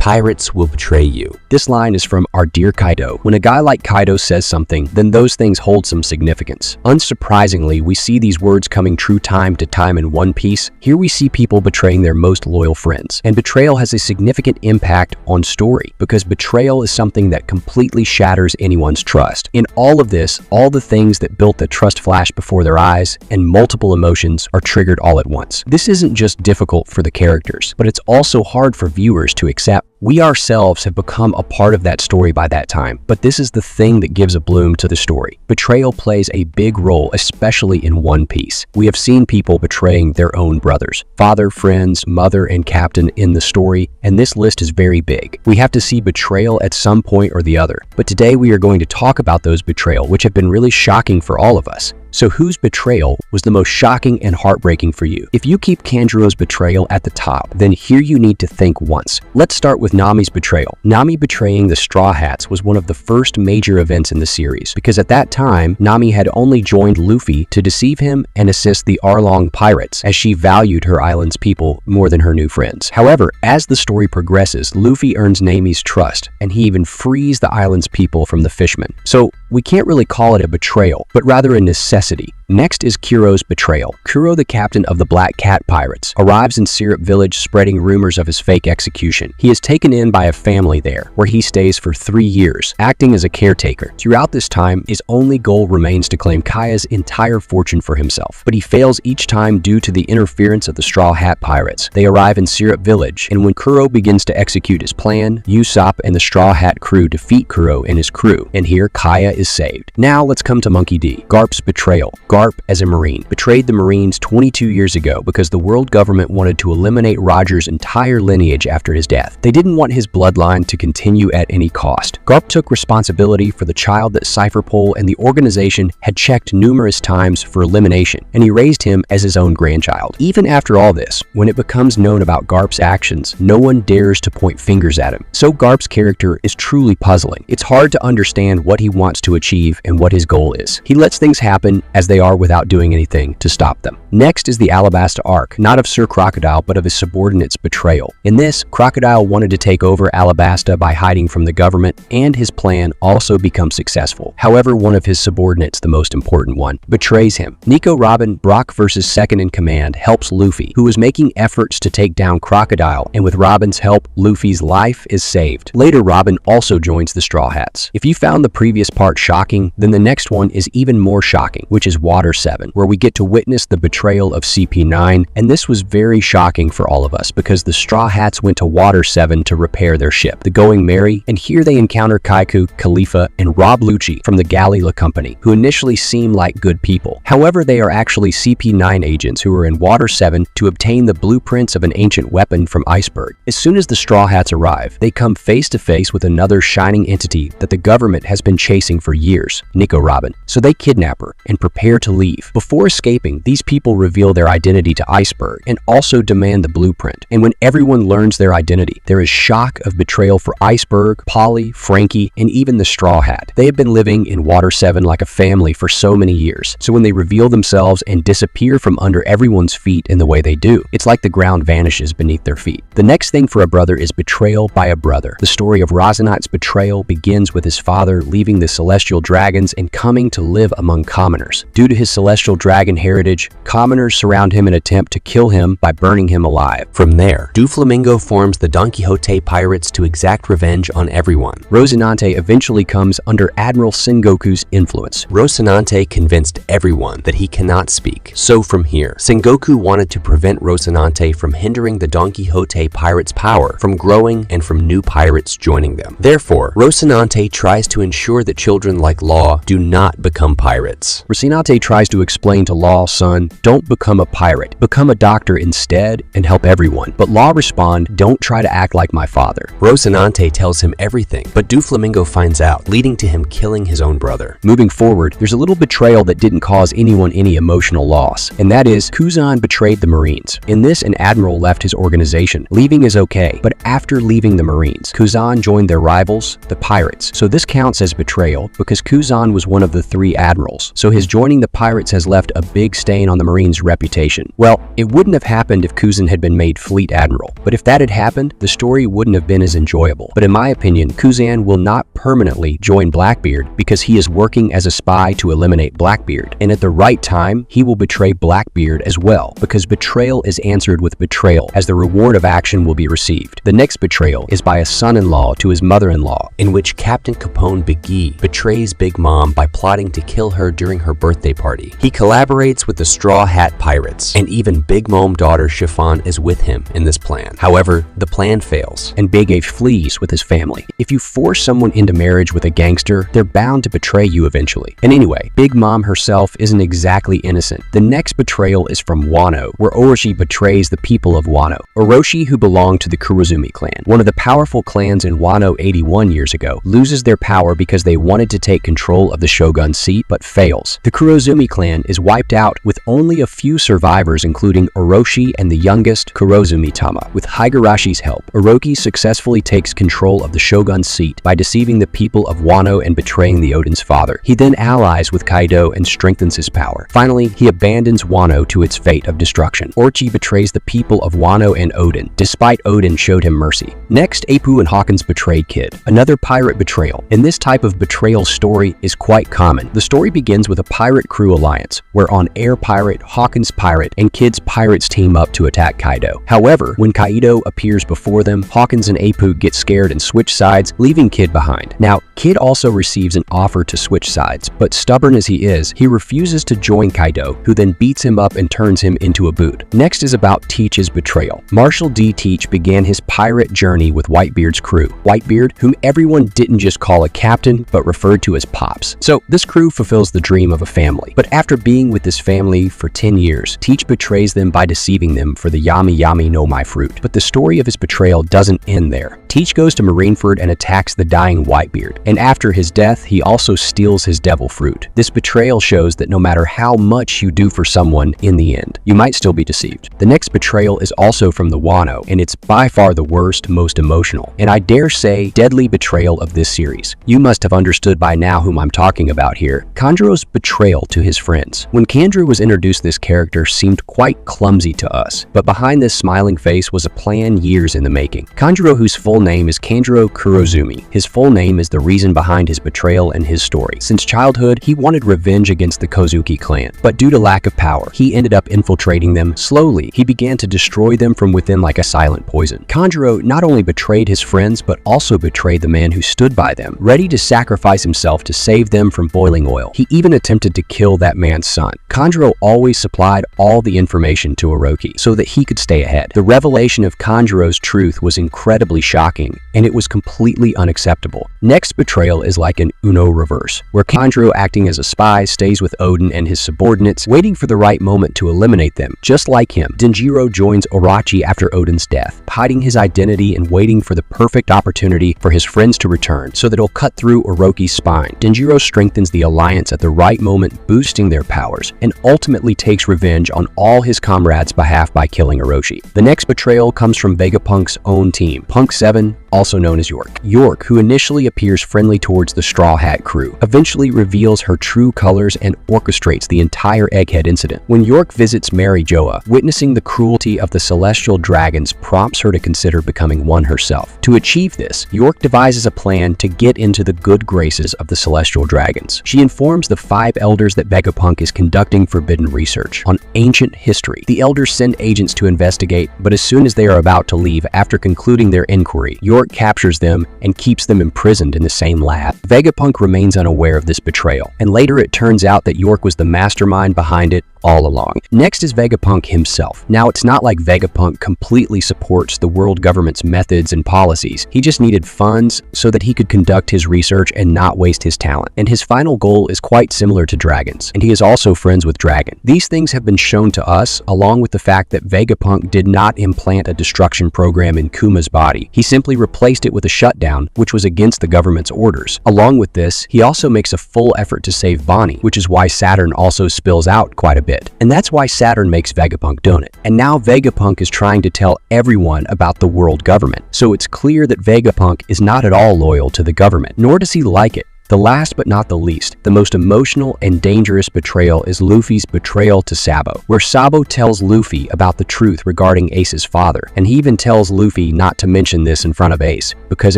Pirates will betray you. This line is from our dear Kaido. When a guy like Kaido says something, then those things hold some significance. Unsurprisingly, we see these words coming true time to time in One Piece. Here we see people betraying their most loyal friends. And betrayal has a significant impact on story, because betrayal is something that completely shatters anyone's trust. In all of this, all the things that built the trust flash before their eyes, and multiple emotions are triggered all at once. This isn't just difficult for the characters, but it's also hard for viewers to accept. We ourselves have become a part of that story by that time, but this is the thing that gives a bloom to the story. Betrayal plays a big role, especially in One Piece. We have seen people betraying their own brothers, father, friends, mother, and captain in the story, and this list is very big. We have to see betrayal at some point or the other, but today we are going to talk about those betrayal, which have been really shocking for all of us. So whose betrayal was the most shocking and heartbreaking for you? If you keep Kanjuro's betrayal at the top, then here you need to think once. Let's start with Nami's betrayal. Nami betraying the Straw Hats was one of the first major events in the series, because at that time, Nami had only joined Luffy to deceive him and assist the Arlong pirates, as she valued her island's people more than her new friends. However, as the story progresses, Luffy earns Nami's trust, and he even frees the island's people from the fishmen. So we can't really call it a betrayal, but rather a necessity. Next is Kuro's betrayal. Kuro, the captain of the Black Cat Pirates, arrives in Syrup Village spreading rumors of his fake execution. He is taken in by a family there, where he stays for 3 years, acting as a caretaker. Throughout this time, his only goal remains to claim Kaya's entire fortune for himself, but he fails each time due to the interference of the Straw Hat Pirates. They arrive in Syrup Village, and when Kuro begins to execute his plan, Usopp and the Straw Hat crew defeat Kuro and his crew, and here Kaya is saved. Now let's come to Monkey D. Garp's betrayal. Garp, as a Marine, betrayed the Marines 22 years ago because the world government wanted to eliminate Roger's entire lineage after his death. They didn't want his bloodline to continue at any cost. Garp took responsibility for the child that Cypherpole and the organization had checked numerous times for elimination, and he raised him as his own grandchild. Even after all this, when it becomes known about Garp's actions, no one dares to point fingers at him. So Garp's character is truly puzzling. It's hard to understand what he wants to achieve and what his goal is. He lets things happen as they are without doing anything to stop them. Next is the Alabasta arc, not of Sir Crocodile, but of his subordinate's betrayal. In this, Crocodile wanted to take over Alabasta by hiding from the government, and his plan also becomes successful. However, one of his subordinates, the most important one, betrays him. Nico Robin, Brock versus second in command, helps Luffy, who is making efforts to take down Crocodile, and with Robin's help, Luffy's life is saved. Later, Robin also joins the Straw Hats. If you found the previous part shocking, then the next one is even more shocking, which is Water 7, where we get to witness the betrayal of CP9, and this was very shocking for all of us because the Straw Hats went to Water 7 to repair their ship, the Going Merry, and here they encounter Kaiku, Khalifa, and Rob Lucci from the Galila Company, who initially seem like good people. However, they are actually CP9 agents who are in Water 7 to obtain the blueprints of an ancient weapon from Iceberg. As soon as the Straw Hats arrive, they come face to face with another shining entity that the government has been chasing for years, Nico Robin. So they kidnap her and prepare to leave. Before escaping, these people reveal their identity to Iceberg and also demand the blueprint. And when everyone learns their identity, there is shock of betrayal for Iceberg, Polly, Frankie, and even the Straw Hat. They have been living in Water 7 like a family for so many years. So when they reveal themselves and disappear from under everyone's feet in the way they do, it's like the ground vanishes beneath their feet. The next thing for a brother is betrayal by a brother. The story of Rosinante's betrayal begins with his father leaving the Celestial Dragons and coming to live among commoners. Due to his Celestial Dragon heritage, commoners surround him and attempt to kill him by burning him alive. From there, Doflamingo forms the Don Quixote pirates to exact revenge on everyone. Rosinante eventually comes under Admiral Sengoku's influence. Rosinante convinced everyone that he cannot speak. So from here, Sengoku wanted to prevent Rosinante from hindering the Don Quixote pirates' power from growing and from new pirates joining them. Therefore, Rosinante tries to ensure that children like Law do not become pirates. Rosinante tries to explain to Law, son, don't become a pirate, become a doctor instead and help everyone. But Law responds, don't try to act like my father. Rosinante tells him everything, but Doflamingo finds out, leading to him killing his own brother. Moving forward, there's a little betrayal that didn't cause anyone any emotional loss, and that is Kuzan betrayed the Marines. In this, an admiral left his organization. Leaving is okay, but after leaving the Marines, Kuzan joined their rivals, the pirates. So this counts as betrayal because Kuzan was one of the 3 admirals, so his joining the pirates has left a big stain on the Marine's reputation. Well, it wouldn't have happened if Kuzan had been made Fleet Admiral, but if that had happened, the story wouldn't have been as enjoyable. But in my opinion, Kuzan will not permanently join Blackbeard because he is working as a spy to eliminate Blackbeard, and at the right time, he will betray Blackbeard as well, because betrayal is answered with betrayal, as the reward of action will be received. The next betrayal is by a son-in-law to his mother-in-law, in which Captain Capone Biggie betrays Big Mom by plotting to kill her during her birthday party. He collaborates with the Straw Hat Pirates, and even Big Mom daughter Chiffon is with him in this plan. However, the plan fails, and Big A flees with his family. If you force someone into marriage with a gangster, they're bound to betray you eventually. And anyway, Big Mom herself isn't exactly innocent. The next betrayal is from Wano, where Orochi betrays the people of Wano. Orochi, who belonged to the Kurozumi clan, one of the powerful clans in Wano 81 years ago, loses their power because they wanted to take control of the shogun's seat but fails. The Kurozumi clan is wiped out with only a few survivors, including Orochi and the youngest Kurozumi Tama. With Higarashi's help, Orochi successfully takes control of the shogun's seat by deceiving the people of Wano and betraying the Oden's father. He then allies with Kaido and strengthens his power. Finally, he abandons Wano to its fate of destruction. Orochi betrays the people of Wano and Oden, despite Oden showed him mercy. Next, Appu and Hawkins betrayed Kid, another pirate betrayal. And this type of betrayal story is quite common. The story begins with a pirate crew alliance, where on Air Pirate, Hawkins Pirate, and Kid's pirates team up to attack Kaido. However, when Kaido appears before them, Hawkins and Appu get scared and switch sides, leaving Kid behind. Now, Kid also receives an offer to switch sides, but stubborn as he is, he refuses to join Kaido, who then beats him up and turns him into a boot. Next is about Teach's betrayal. Marshal D. Teach began his pirate journey with Whitebeard's crew. Whitebeard, whom everyone didn't just call a captain, but referred to as Pops. So this crew fulfills the dream of a family. But after being with this family for 10 years, Teach betrays them by deceiving them for the Yami Yami no Mai fruit. But the story of his betrayal doesn't end there. Teach goes to Marineford and attacks the dying Whitebeard. And after his death, he also steals his devil fruit. This betrayal shows that no matter how much you do for someone, in the end, you might still be deceived. The next betrayal is also from the Wano, and it's by far the worst, most emotional, and I dare say deadly betrayal of this series. You must have understood by now whom I'm talking about here. Kanjuro's betrayal to his friends. When Kanjuro was introduced, this character seemed quite clumsy to us, but behind this smiling face was a plan years in the making. Kanjuro, whose full name is Kanjuro Kurozumi. His full name is the reason behind his betrayal and his story. Since childhood, he wanted revenge against the Kozuki clan, but due to lack of power, he ended up infiltrating them. Slowly, he began to destroy them from within like a silent poison. Kanjuro not only betrayed his friends, but also betrayed the man who stood by them, ready to sacrifice himself to save them from boiling oil. He even attempted to kill that man's son. Kanjuro always supplied all the information to Orochi so that he could stay ahead. The revelation of Kanjuro's truth was incredibly shocking, and it was completely unacceptable. Next betrayal is like an Uno reverse, where Kanjuro, acting as a spy, stays with Oden and his subordinates, waiting for the right moment to eliminate them. Just like him, Denjiro joins Orochi after Oden's death, hiding his identity and waiting for the perfect opportunity for his friends to return so that he'll cut through Orochi's spine. Denjiro strengthens the alliance at the right moment, boosting their powers, and ultimately takes revenge on all his comrades' behalf by killing Orochi. The next betrayal comes from Vegapunk's own team, Punk 7, also known as York. York, who initially appears friendly towards the Straw Hat crew, eventually reveals her true colors and orchestrates the entire Egghead incident. When York visits Mary Joa, witnessing the cruelty of the celestial dragons prompts her to consider becoming one herself. To achieve this, York devises a plan to get into the good graces of the celestial dragons. She informs the 5 elders that Vegapunk is conducting forbidden research on ancient history. The elders send agents to investigate, but as soon as they are about to leave after concluding their inquiry, York captures them and keeps them imprisoned in the same lab. Vegapunk remains unaware of this betrayal, and later it turns out that York was the mastermind behind it all along. Next is Vegapunk himself. Now, it's not like Vegapunk completely supports the world government's methods and policies. He just needed funds so that he could conduct his research and not waste his talent. And his final goal is quite similar to Dragon's, and he is also friends with Dragon. These things have been shown to us, along with the fact that Vegapunk did not implant a destruction program in Kuma's body. He simply replaced it with a shutdown, which was against the government's orders. Along with this, he also makes a full effort to save Bonnie, which is why Saturn also spills out quite a bit. And that's why Saturn makes Vegapunk donut. And now Vegapunk is trying to tell everyone about the world government. So it's clear that Vegapunk is not at all loyal to the government, nor does he like it. The last but not the least, the most emotional and dangerous betrayal is Luffy's betrayal to Sabo, where Sabo tells Luffy about the truth regarding Ace's father, and he even tells Luffy not to mention this in front of Ace, because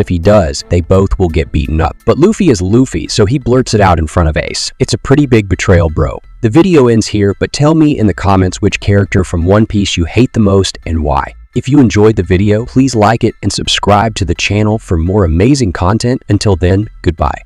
if he does, they both will get beaten up. But Luffy is Luffy, so he blurts it out in front of Ace. It's a pretty big betrayal, bro. The video ends here, but tell me in the comments which character from One Piece you hate the most and why. If you enjoyed the video, please like it and subscribe to the channel for more amazing content. Until then, goodbye.